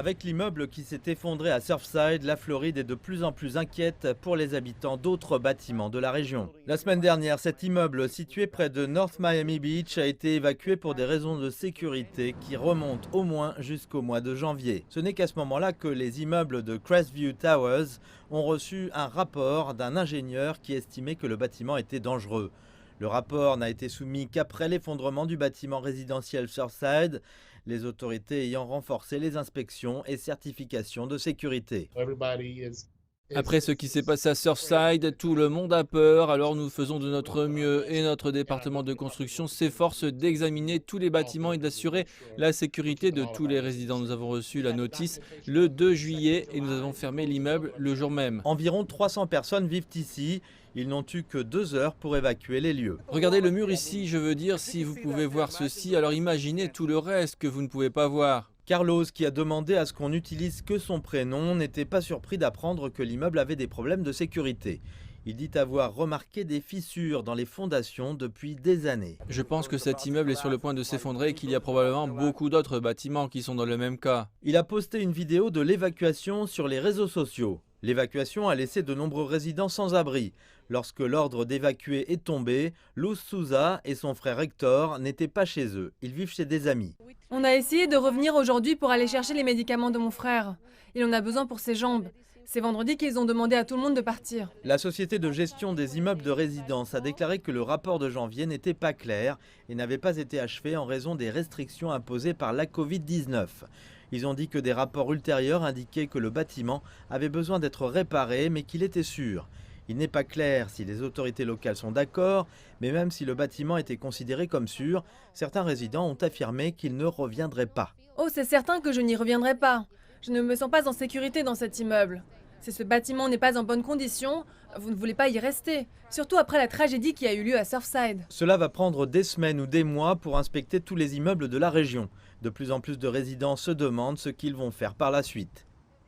Avec l'immeuble qui s'est effondré à Surfside, la Floride est de plus en plus inquiète pour les habitants d'autres bâtiments de la région. La semaine dernière, cet immeuble situé près de North Miami Beach a été évacué pour des raisons de sécurité qui remontent au moins jusqu'au mois de janvier. Ce n'est qu'à ce moment-là que les immeubles de Crestview Towers ont reçu un rapport d'un ingénieur qui estimait que le bâtiment était dangereux. Le rapport n'a été soumis qu'après l'effondrement du bâtiment résidentiel Surfside, les autorités ayant renforcé les inspections et certifications de sécurité. Après ce qui s'est passé à Surfside, tout le monde a peur, alors nous faisons de notre mieux et notre département de construction s'efforce d'examiner tous les bâtiments et d'assurer la sécurité de tous les résidents. Nous avons reçu la notice le 2 juillet et nous avons fermé l'immeuble le jour même. Environ 300 personnes vivent ici. Ils n'ont eu que 2 heures pour évacuer les lieux. Regardez le mur ici, je veux dire, si vous pouvez voir ceci, alors imaginez tout le reste que vous ne pouvez pas voir. Carlos, qui a demandé à ce qu'on n'utilise que son prénom, n'était pas surpris d'apprendre que l'immeuble avait des problèmes de sécurité. Il dit avoir remarqué des fissures dans les fondations depuis des années. Je pense que cet immeuble est sur le point de s'effondrer et qu'il y a probablement beaucoup d'autres bâtiments qui sont dans le même cas. Il a posté une vidéo de l'évacuation sur les réseaux sociaux. L'évacuation a laissé de nombreux résidents sans abri. Lorsque l'ordre d'évacuer est tombé, Luz Souza et son frère Hector n'étaient pas chez eux. Ils vivent chez des amis. On a essayé de revenir aujourd'hui pour aller chercher les médicaments de mon frère. Il en a besoin pour ses jambes. C'est vendredi qu'ils ont demandé à tout le monde de partir. La société de gestion des immeubles de résidence a déclaré que le rapport de janvier n'était pas clair et n'avait pas été achevé en raison des restrictions imposées par la Covid-19. Ils ont dit que des rapports ultérieurs indiquaient que le bâtiment avait besoin d'être réparé, mais qu'il était sûr. Il n'est pas clair si les autorités locales sont d'accord, mais même si le bâtiment était considéré comme sûr, certains résidents ont affirmé qu'ils ne reviendraient pas. Oh, c'est certain que je n'y reviendrai pas. Je ne me sens pas en sécurité dans cet immeuble. Si ce bâtiment n'est pas en bonne condition, vous ne voulez pas y rester. Surtout après la tragédie qui a eu lieu à Surfside. Cela va prendre des semaines ou des mois pour inspecter tous les immeubles de la région. De plus en plus de résidents se demandent ce qu'ils vont faire par la suite.